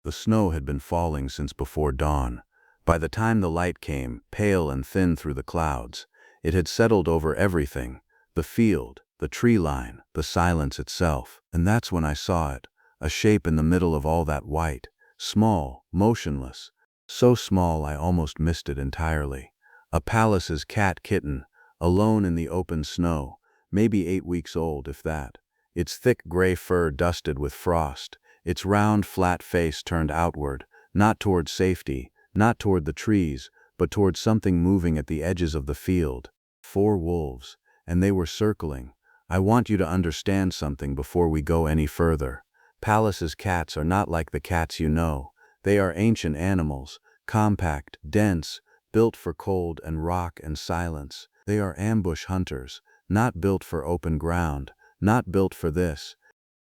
The snow had been falling since before dawn. By the time the light came, pale and thin through the clouds, it had settled over everything, the field, the tree line, the silence itself. And that's when I saw it, a shape in the middle of all that white, small, motionless, so small I almost missed it entirely. A Pallas's cat Kitten, alone in the open snow, maybe 8 weeks old if that, its thick gray fur dusted with frost, its round, flat face turned outward, not toward safety, not toward the trees, but toward something moving at the edges of the field. 4 wolves, and they were circling. I want you to understand something before we go any further. Pallas's cats are not like the cats you know. They are ancient animals, compact, dense, built for cold and rock and silence. They are ambush hunters, not built for open ground, not built for this.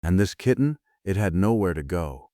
And this kitten, it had nowhere to go.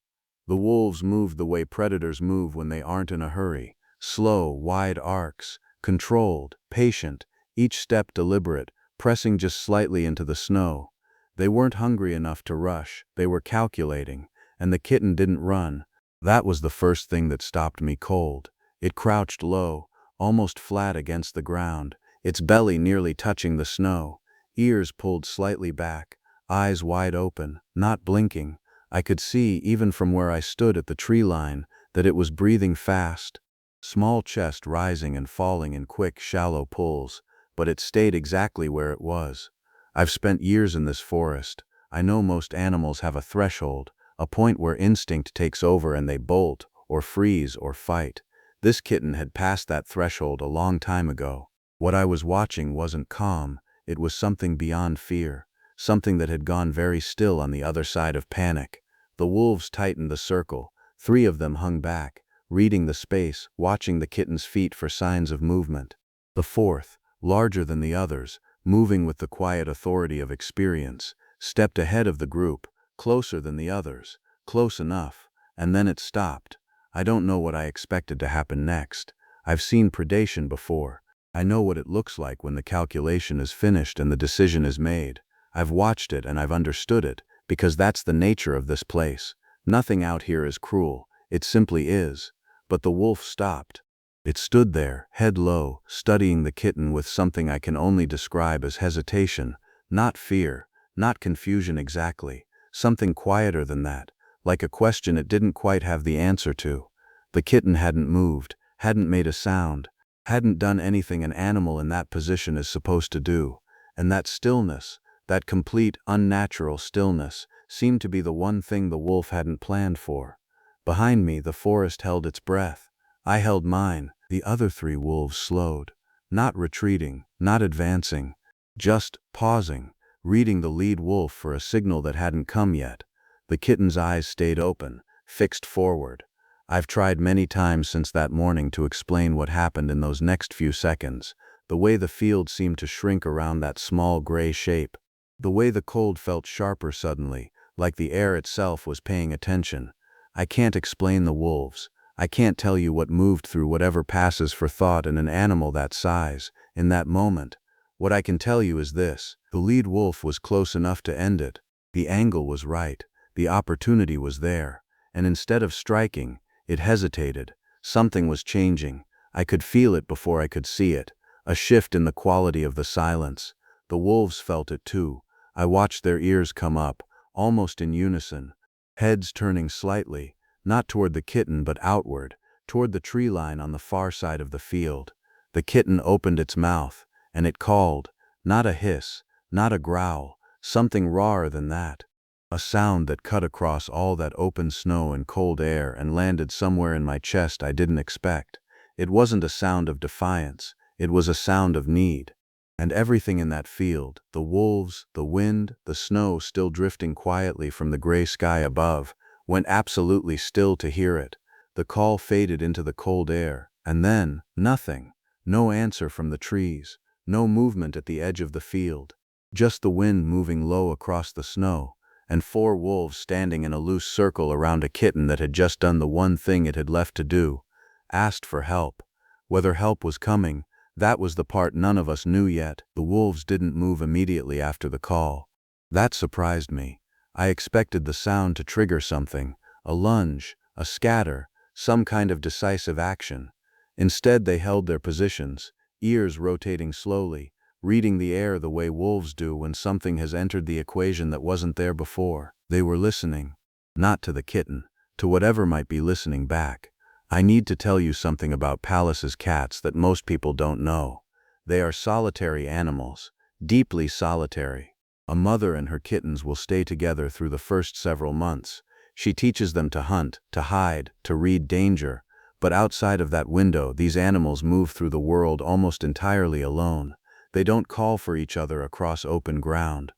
The wolves moved the way predators move when they aren't in a hurry. Slow, wide arcs, controlled, patient, each step deliberate, pressing just slightly into the snow. They weren't hungry enough to rush, they were calculating, and the kitten didn't run. That was the first thing that stopped me cold. It crouched low, almost flat against the ground, its belly nearly touching the snow, ears pulled slightly back, eyes wide open, not blinking. I could see, even from where I stood at the tree line, that it was breathing fast. Small chest rising and falling in quick, shallow pulls, but it stayed exactly where it was. I've spent years in this forest. I know most animals have a threshold, a point where instinct takes over and they bolt, or freeze, or fight. This kitten had passed that threshold a long time ago. What I was watching wasn't calm, it was something beyond fear, something that had gone very still on the other side of panic. The wolves tightened the circle. 3 of them hung back, reading the space, watching the kitten's feet for signs of movement. The 4th, larger than the others, moving with the quiet authority of experience, stepped ahead of the group, closer than the others, close enough, and then it stopped. I don't know what I expected to happen next. I've seen predation before. I know what it looks like when the calculation is finished and the decision is made. I've watched it and I've understood it, because that's the nature of this place. Nothing out here is cruel, it simply is. But the wolf stopped. It stood there, head low, studying the kitten with something I can only describe as hesitation, not fear, not confusion exactly, something quieter than that, like a question it didn't quite have the answer to. The kitten hadn't moved, hadn't made a sound, hadn't done anything an animal in that position is supposed to do, and that stillness, that complete, unnatural stillness, seemed to be the one thing the wolf hadn't planned for. Behind me, the forest held its breath. I held mine. The other 3 wolves slowed, not retreating, not advancing, just pausing, reading the lead wolf for a signal that hadn't come yet. The kitten's eyes stayed open, fixed forward. I've tried many times since that morning to explain what happened in those next few seconds, the way the field seemed to shrink around that small gray shape, the way the cold felt sharper suddenly, like the air itself was paying attention. I can't explain the wolves. I can't tell you what moved through whatever passes for thought in an animal that size, in that moment. What I can tell you is this: the lead wolf was close enough to end it. The angle was right, the opportunity was there, and instead of striking, it hesitated. Something was changing. I could feel it before I could see it, a shift in the quality of the silence. The wolves felt it too. I watched their ears come up, almost in unison, heads turning slightly, not toward the kitten but outward, toward the tree line on the far side of the field. The kitten opened its mouth, and it called, not a hiss, not a growl, something rawer than that. A sound that cut across all that open snow and cold air and landed somewhere in my chest I didn't expect. It wasn't a sound of defiance, it was a sound of need. And everything in that field, the wolves, the wind, the snow still drifting quietly from the gray sky above, went absolutely still to hear it. The call faded into the cold air, and then, nothing. No answer from the trees, no movement at the edge of the field. Just the wind moving low across the snow, and 4 wolves standing in a loose circle around a kitten that had just done the one thing it had left to do, asked for help. Whether help was coming, that was the part none of us knew yet. The wolves didn't move immediately after the call. That surprised me. I expected the sound to trigger something, a lunge, a scatter, some kind of decisive action. Instead, they held their positions, ears rotating slowly, reading the air the way wolves do when something has entered the equation that wasn't there before. They were listening, not to the kitten, to whatever might be listening back. I need to tell you something about Pallas's cats that most people don't know. They are solitary animals, deeply solitary. A mother and her kittens will stay together through the first several months. She teaches them to hunt, to hide, to read danger. But outside of that window, these animals move through the world almost entirely alone. They don't call for each other across open ground.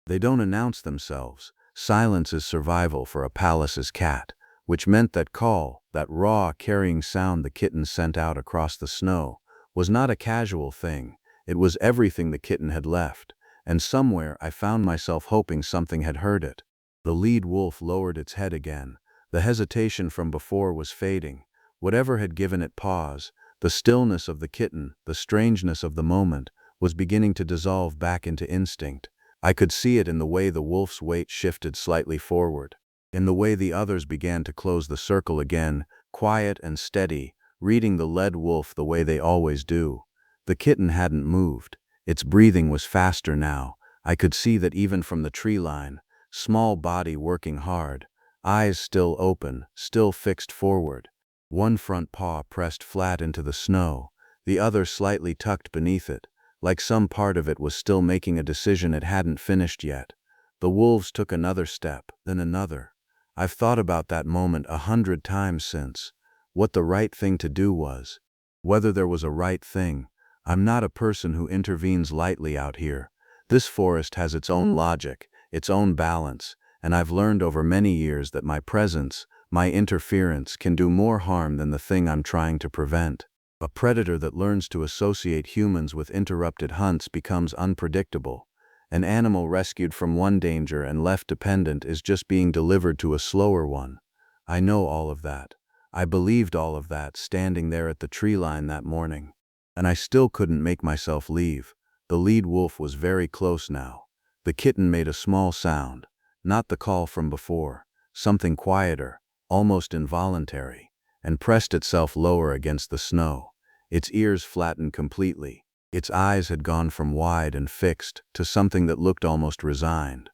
They don't announce themselves. Silence is survival for a Pallas's cat, which meant that call, that raw, carrying sound the kitten sent out across the snow, was not a casual thing. It was everything the kitten had left, and somewhere I found myself hoping something had heard it. The lead wolf lowered its head again. The hesitation from before was fading. Whatever had given it pause, the stillness of the kitten, the strangeness of the moment, was beginning to dissolve back into instinct. I could see it in the way the wolf's weight shifted slightly forward, in the way the others began to close the circle again, quiet and steady, reading the lead wolf the way they always do. The kitten hadn't moved. Its breathing was faster now. I could see that even from the tree line, small body working hard, eyes still open, still fixed forward. One front paw pressed flat into the snow, the other slightly tucked beneath it, like some part of it was still making a decision it hadn't finished yet. The wolves took another step, then another. I've thought about that moment 100 times since. What the right thing to do was. Whether there was a right thing. I'm not a person who intervenes lightly out here. This forest has its own logic, its own balance, and I've learned over many years that my presence, my interference, can do more harm than the thing I'm trying to prevent. A predator that learns to associate humans with interrupted hunts becomes unpredictable. An animal rescued from one danger and left dependent is just being delivered to a slower one. I know all of that. I believed all of that standing there at the tree line that morning. And I still couldn't make myself leave. The lead wolf was very close now. The kitten made a small sound, not the call from before, something quieter, almost involuntary, and pressed itself lower against the snow. Its ears flattened completely. Its eyes had gone from wide and fixed to something that looked almost resigned.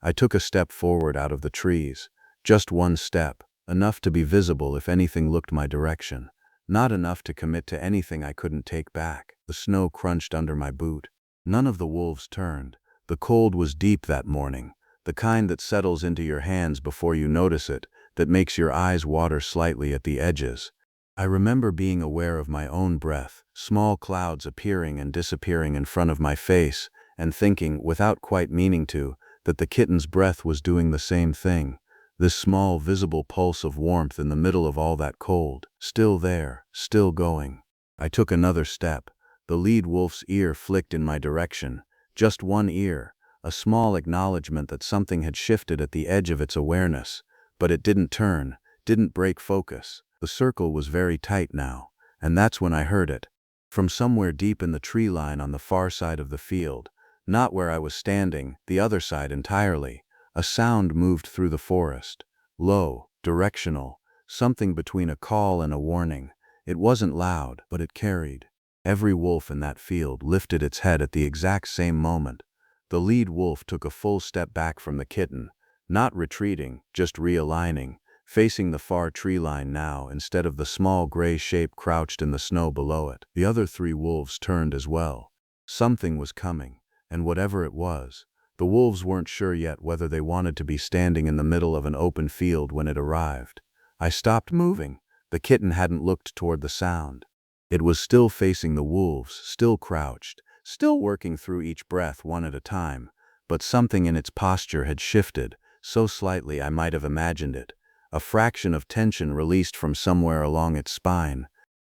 I took a step forward out of the trees. Just one step, enough to be visible if anything looked my direction. Not enough to commit to anything I couldn't take back. The snow crunched under my boot. None of the wolves turned. The cold was deep that morning, the kind that settles into your hands before you notice it, that makes your eyes water slightly at the edges. I remember being aware of my own breath, small clouds appearing and disappearing in front of my face, and thinking, without quite meaning to, that the kitten's breath was doing the same thing. This small, visible pulse of warmth in the middle of all that cold, still there, still going. I took another step. The lead wolf's ear flicked in my direction. Just one ear, a small acknowledgement that something had shifted at the edge of its awareness. But it didn't turn, didn't break focus. The circle was very tight now, and that's when I heard it. From somewhere deep in the tree line on the far side of the field, not where I was standing, the other side entirely, a sound moved through the forest. Low, directional, something between a call and a warning. It wasn't loud, but it carried. Every wolf in that field lifted its head at the exact same moment. The lead wolf took a full step back from the kitten, not retreating, just realigning, facing the far tree line now instead of the small gray shape crouched in the snow below it. The other 3 wolves turned as well. Something was coming, and whatever it was, the wolves weren't sure yet whether they wanted to be standing in the middle of an open field when it arrived. I stopped moving. The kitten hadn't looked toward the sound. It was still facing the wolves, still crouched, still working through each breath one at a time, but something in its posture had shifted, so slightly I might have imagined it. A fraction of tension released from somewhere along its spine,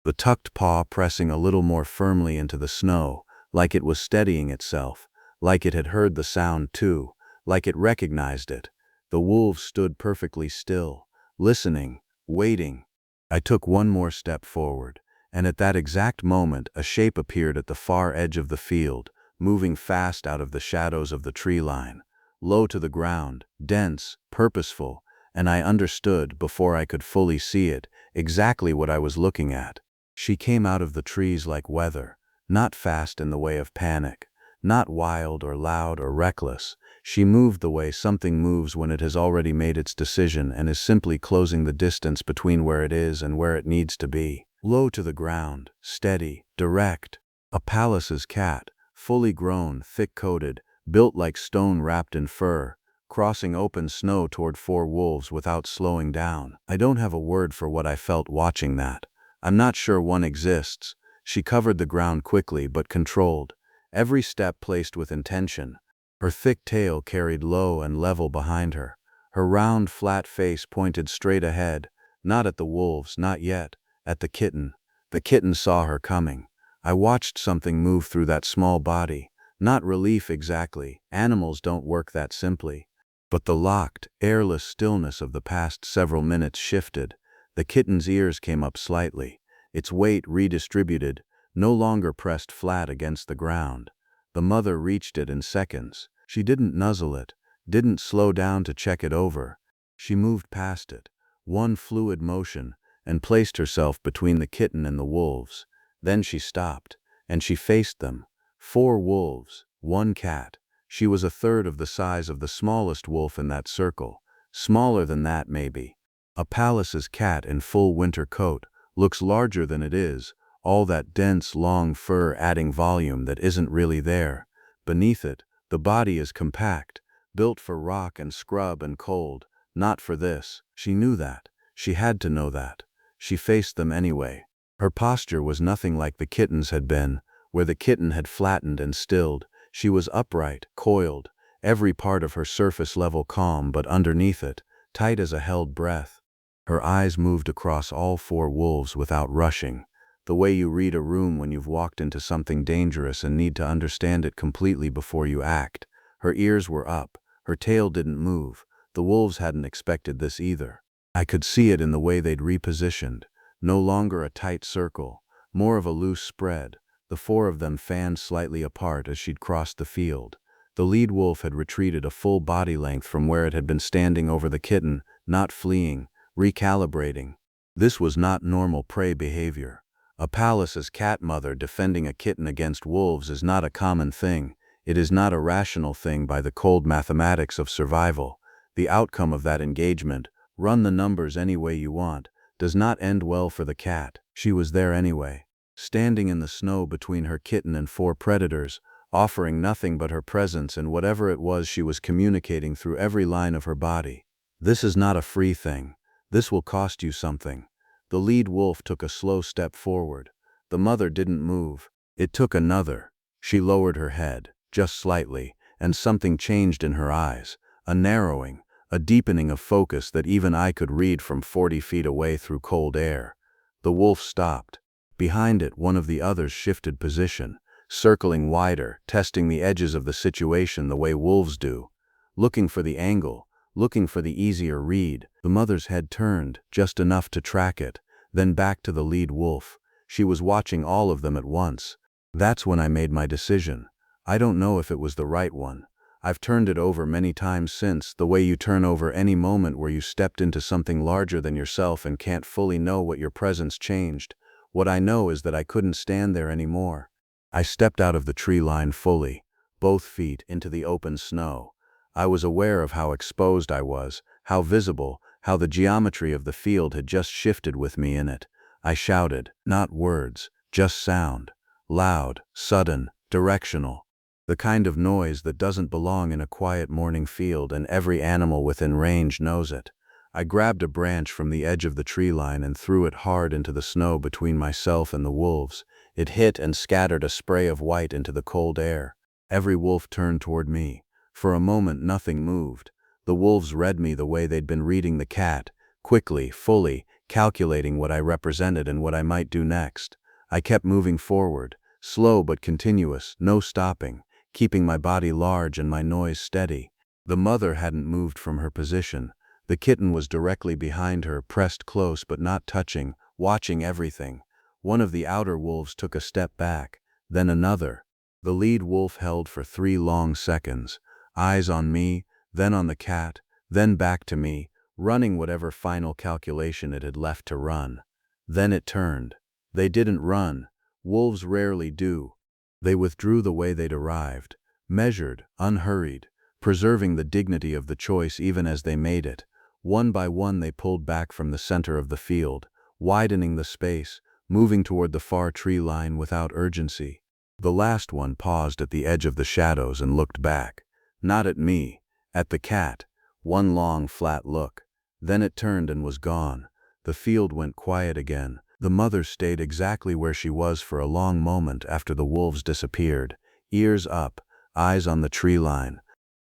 the tucked paw pressing a little more firmly into the snow, like it was steadying itself, like it had heard the sound too, like it recognized it. The wolves stood perfectly still, listening, waiting. I took one more step forward, and at that exact moment a shape appeared at the far edge of the field, moving fast out of the shadows of the tree line, low to the ground, dense, purposeful, and I understood, before I could fully see it, exactly what I was looking at. She came out of the trees like weather, not fast in the way of panic, not wild or loud or reckless. She moved the way something moves when it has already made its decision and is simply closing the distance between where it is and where it needs to be. Low to the ground, steady, direct. A Pallas's cat, fully grown, thick-coated, built like stone wrapped in fur, crossing open snow toward 4 wolves without slowing down. I don't have a word for what I felt watching that. I'm not sure one exists. She covered the ground quickly but controlled, every step placed with intention. Her thick tail carried low and level behind her. Her round, flat face pointed straight ahead, not at the wolves, not yet, at the kitten. The kitten saw her coming. I watched something move through that small body. Not relief exactly, animals don't work that simply. But the locked, airless stillness of the past several minutes shifted. The kitten's ears came up slightly, its weight redistributed, no longer pressed flat against the ground. The mother reached it in seconds. She didn't nuzzle it, didn't slow down to check it over. She moved past it, one fluid motion, and placed herself between the kitten and the wolves. Then she stopped, and she faced them. 4 wolves, 1 cat. She was a third of the size of the smallest wolf in that circle. Smaller than that, maybe. A Pallas's cat in full winter coat looks larger than it is, all that dense, long fur adding volume that isn't really there. Beneath it, the body is compact, built for rock and scrub and cold, not for this. She knew that. She had to know that. She faced them anyway. Her posture was nothing like the kitten's had been, where the kitten had flattened and stilled. She was upright, coiled, every part of her surface level calm, but underneath it, tight as a held breath. Her eyes moved across all 4 wolves without rushing, the way you read a room when you've walked into something dangerous and need to understand it completely before you act. Her ears were up, her tail didn't move. The wolves hadn't expected this either. I could see it in the way they'd repositioned, no longer a tight circle, more of a loose spread. The 4 of them fanned slightly apart as she'd crossed the field. The lead wolf had retreated a full body length from where it had been standing over the kitten, not fleeing, recalibrating. This was not normal prey behavior. A Pallas's cat mother defending a kitten against wolves is not a common thing. It is not a rational thing by the cold mathematics of survival. The outcome of that engagement, run the numbers any way you want, does not end well for the cat. She was there anyway, standing in the snow between her kitten and 4 predators, offering nothing but her presence and whatever it was she was communicating through every line of her body. This is not a free thing. This will cost you something. The lead wolf took a slow step forward. The mother didn't move. It took another. She lowered her head, just slightly, and something changed in her eyes, a narrowing, a deepening of focus that even I could read from 40 feet away through cold air. The wolf stopped. Behind it, one of the others shifted position, circling wider, testing the edges of the situation the way wolves do, looking for the angle, looking for the easier read. The mother's head turned, just enough to track it, then back to the lead wolf. She was watching all of them at once. That's when I made my decision. I don't know if it was the right one. I've turned it over many times since, the way you turn over any moment where you stepped into something larger than yourself and can't fully know what your presence changed. What I know is that I couldn't stand there anymore. I stepped out of the tree line fully, both feet into the open snow. I was aware of how exposed I was, how visible, how the geometry of the field had just shifted with me in it. I shouted, not words, just sound. Loud, sudden, directional. The kind of noise that doesn't belong in a quiet morning field, and every animal within range knows it. I grabbed a branch from the edge of the tree line and threw it hard into the snow between myself and the wolves. It hit and scattered a spray of white into the cold air. Every wolf turned toward me. For a moment nothing moved. The wolves read me the way they'd been reading the cat, quickly, fully, calculating what I represented and what I might do next. I kept moving forward, slow but continuous, no stopping, keeping my body large and my noise steady. The mother hadn't moved from her position. The kitten was directly behind her, pressed close but not touching, watching everything. One of the outer wolves took a step back, then another. The lead wolf held for 3 long seconds, eyes on me, then on the cat, then back to me, running whatever final calculation it had left to run. Then it turned. They didn't run. Wolves rarely do. They withdrew the way they'd arrived, measured, unhurried, preserving the dignity of the choice even as they made it. One by one they pulled back from the center of the field, widening the space, moving toward the far tree line without urgency. The last one paused at the edge of the shadows and looked back. Not at me, at the cat. One long, flat look. Then it turned and was gone. The field went quiet again. The mother stayed exactly where she was for a long moment after the wolves disappeared, ears up, eyes on the tree line.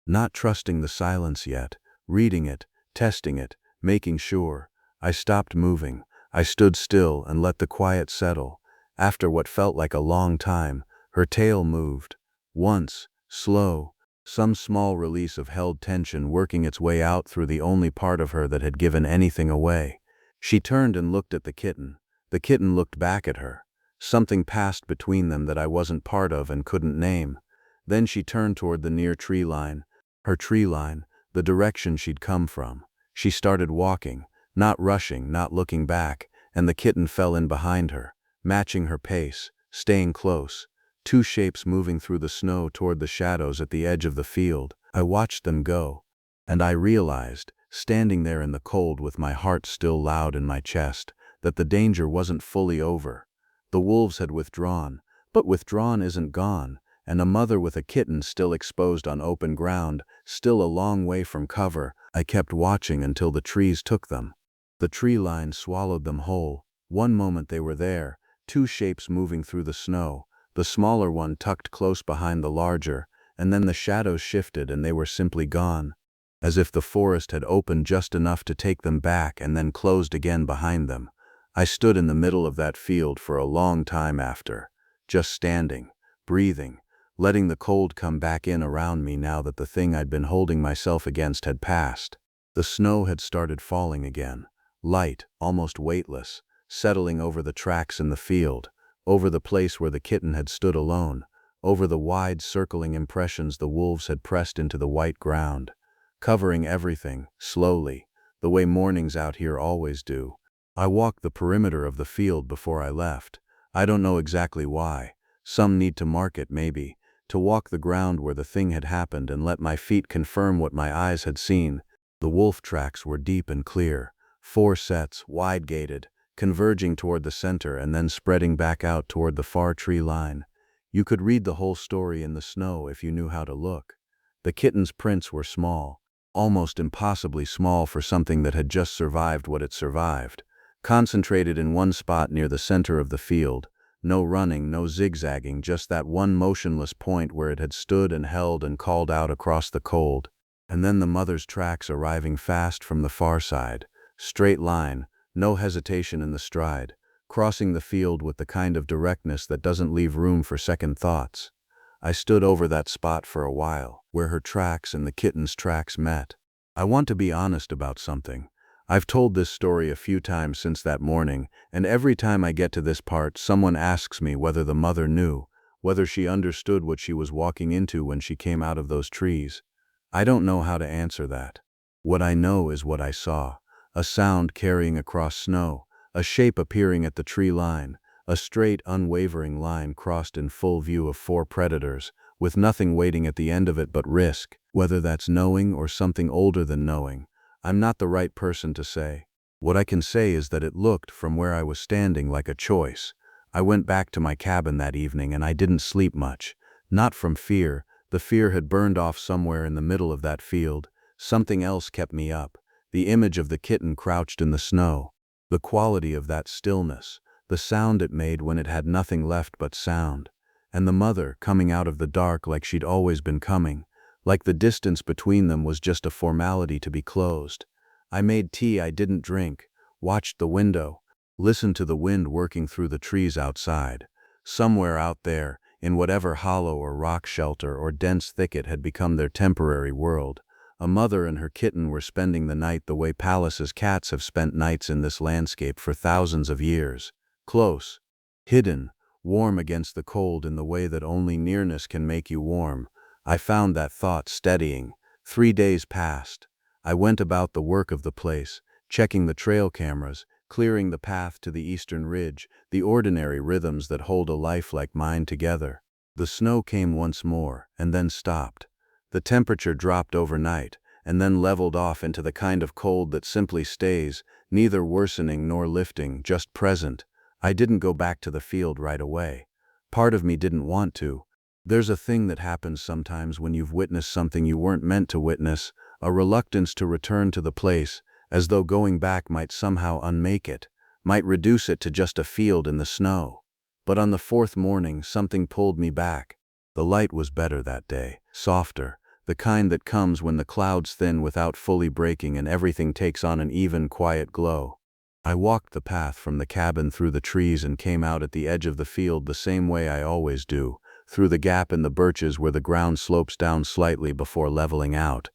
Not trusting the silence yet, reading it, testing it, making sure. I stopped moving. I stood still and let the quiet settle. After what felt like a long time, her tail moved. Once, slow, some small release of held tension working its way out through the only part of her that had given anything away. She turned and looked at the kitten. The kitten looked back at her. Something passed between them that I wasn't part of and couldn't name. Then she turned toward the near tree line. Her tree line, the direction she'd come from. She started walking, not rushing, not looking back, and the kitten fell in behind her, matching her pace, staying close. Two shapes moving through the snow toward the shadows at the edge of the field. I watched them go, and I realized, standing there in the cold with my heart still loud in my chest, that the danger wasn't fully over. The wolves had withdrawn, but withdrawn isn't gone, and a mother with a kitten still exposed on open ground, still a long way from cover. I kept watching until the trees took them. The tree line swallowed them whole. One moment they were there, two shapes moving through the snow, the smaller one tucked close behind the larger, and then the shadows shifted and they were simply gone, as if the forest had opened just enough to take them back and then closed again behind them. I stood in the middle of that field for a long time after, just standing, breathing, letting the cold come back in around me now that the thing I'd been holding myself against had passed. The snow had started falling again, light, almost weightless, settling over the tracks in the field, over the place where the kitten had stood alone, over the wide circling impressions the wolves had pressed into the white ground, covering everything, slowly, the way mornings out here always do. I walked the perimeter of the field before I left. I don't know exactly why. Some need to mark it, maybe, to walk the ground where the thing had happened and let my feet confirm what my eyes had seen. The wolf tracks were deep and clear, 4 sets, wide-gated, converging toward the center and then spreading back out toward the far tree line. You could read the whole story in the snow if you knew how to look. The kitten's prints were small, almost impossibly small for something that had just survived what it survived, concentrated in one spot near the center of the field. No running, no zigzagging, just that one motionless point where it had stood and held and called out across the cold. And then the mother's tracks arriving fast from the far side, straight line, no hesitation in the stride, crossing the field with the kind of directness that doesn't leave room for second thoughts. I stood over that spot for a while, where her tracks and the kitten's tracks met. I want to be honest about something. I've told this story a few times since that morning, and every time I get to this part, someone asks me whether the mother knew, whether she understood what she was walking into when she came out of those trees. I don't know how to answer that. What I know is what I saw. A sound carrying across snow, a shape appearing at the tree line, a straight, unwavering line crossed in full view of 4 predators, with nothing waiting at the end of it but risk. Whether that's knowing or something older than knowing, I'm not the right person to say. What I can say is that it looked, from where I was standing, like a choice. I went back to my cabin that evening and I didn't sleep much. Not from fear. The fear had burned off somewhere in the middle of that field. Something else kept me up. The image of the kitten crouched in the snow. The quality of that stillness. The sound it made when it had nothing left but sound. And the mother coming out of the dark like she'd always been coming. Like the distance between them was just a formality to be closed. I made tea I didn't drink, watched the window, listened to the wind working through the trees outside. Somewhere out there, in whatever hollow or rock shelter or dense thicket had become their temporary world, a mother and her kitten were spending the night the way Pallas's cats have spent nights in this landscape for thousands of years. Close, hidden, warm against the cold in the way that only nearness can make you warm. I found that thought steadying. 3 days passed. I went about the work of the place, checking the trail cameras, clearing the path to the eastern ridge, the ordinary rhythms that hold a life like mine together. The snow came once more, and then stopped. The temperature dropped overnight, and then leveled off into the kind of cold that simply stays, neither worsening nor lifting, just present. I didn't go back to the field right away. Part of me didn't want to. There's a thing that happens sometimes when you've witnessed something you weren't meant to witness, a reluctance to return to the place, as though going back might somehow unmake it, might reduce it to just a field in the snow. But on the fourth morning, something pulled me back. The light was better that day, softer, the kind that comes when the clouds thin without fully breaking and everything takes on an even, quiet glow. I walked the path from the cabin through the trees and came out at the edge of the field the same way I always do, through the gap in the birches where the ground slopes down slightly before leveling out.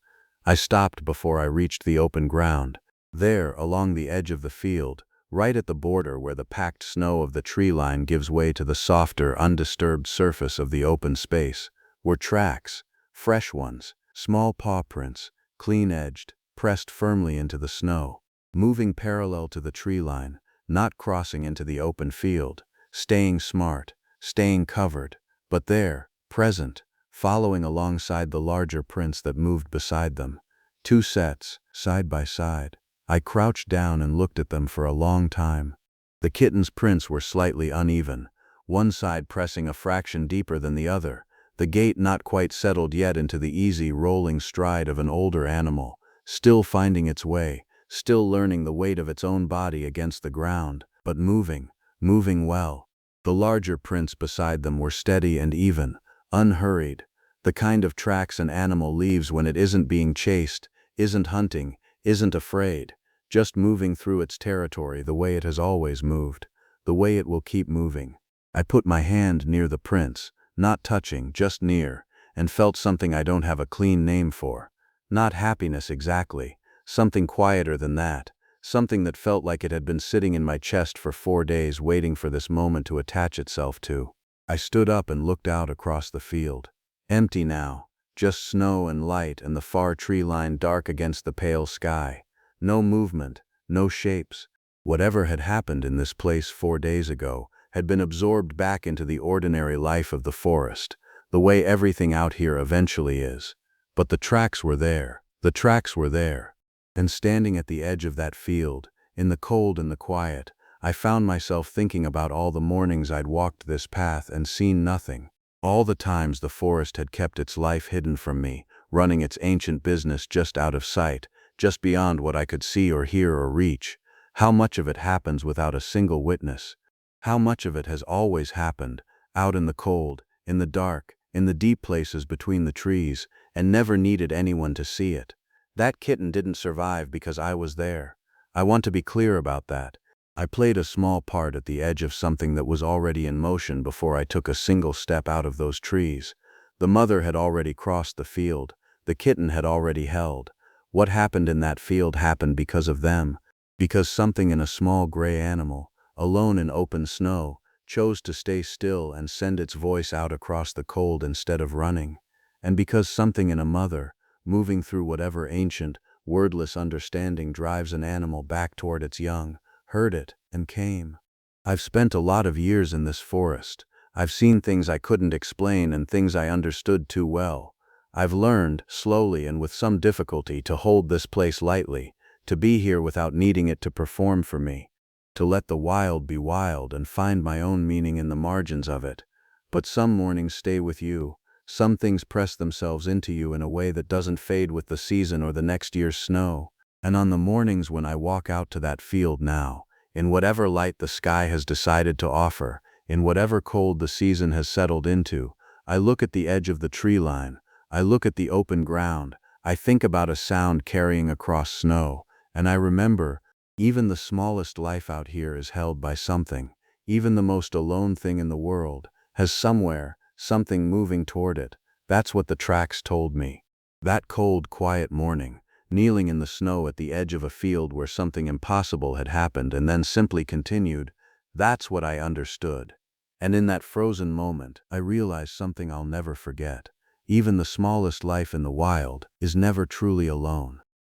I stopped before I reached the open ground. There, along the edge of the field, right at the border where the packed snow of the tree line gives way to the softer, undisturbed surface of the open space, were tracks, fresh ones, small paw prints, clean-edged, pressed firmly into the snow, moving parallel to the tree line, not crossing into the open field, staying smart, staying covered, but there, present, following alongside the larger prints that moved beside them. Two sets, side by side. I crouched down and looked at them for a long time. The kitten's prints were slightly uneven, one side pressing a fraction deeper than the other, the gait not quite settled yet into the easy, rolling stride of an older animal, still finding its way, still learning the weight of its own body against the ground, but moving well. The larger prints beside them were steady and even, unhurried, the kind of tracks an animal leaves when it isn't being chased, isn't hunting, isn't afraid, just moving through its territory the way it has always moved, the way it will keep moving. I put my hand near the prints, not touching, just near, and felt something I don't have a clean name for. Not happiness exactly, something quieter than that, something that felt like it had been sitting in my chest for 4 days waiting for this moment to attach itself to. I stood up and looked out across the field. Empty now, just snow and light and the far tree line dark against the pale sky. No movement, no shapes. Whatever had happened in this place 4 days ago had been absorbed back into the ordinary life of the forest, the way everything out here eventually is. But the tracks were there. The tracks were there. And standing at the edge of that field, in the cold and the quiet, I found myself thinking about all the mornings I'd walked this path and seen nothing. All the times the forest had kept its life hidden from me, running its ancient business just out of sight, just beyond what I could see or hear or reach. How much of it happens without a single witness? How much of it has always happened, out in the cold, in the dark, in the deep places between the trees, and never needed anyone to see it? That kitten didn't survive because I was there. I want to be clear about that. I played a small part at the edge of something that was already in motion before I took a single step out of those trees. The mother had already crossed the field. The kitten had already held. What happened in that field happened because of them, because something in a small gray animal, alone in open snow, chose to stay still and send its voice out across the cold instead of running, and because something in a mother, moving through whatever ancient, wordless understanding drives an animal back toward its young, heard it, and came. I've spent a lot of years in this forest. I've seen things I couldn't explain and things I understood too well. I've learned, slowly and with some difficulty, to hold this place lightly, to be here without needing it to perform for me, to let the wild be wild and find my own meaning in the margins of it. But some mornings stay with you. Some things press themselves into you in a way that doesn't fade with the season or the next year's snow. And on the mornings when I walk out to that field now, in whatever light the sky has decided to offer, in whatever cold the season has settled into, I look at the edge of the tree line, I look at the open ground, I think about a sound carrying across snow, and I remember, even the smallest life out here is held by something. Even the most alone thing in the world has somewhere, something moving toward it. That's what the tracks told me. That cold, quiet morning, kneeling in the snow at the edge of a field where something impossible had happened and then simply continued, that's what I understood. And in that frozen moment, I realized something I'll never forget. Even the smallest life in the wild is never truly alone.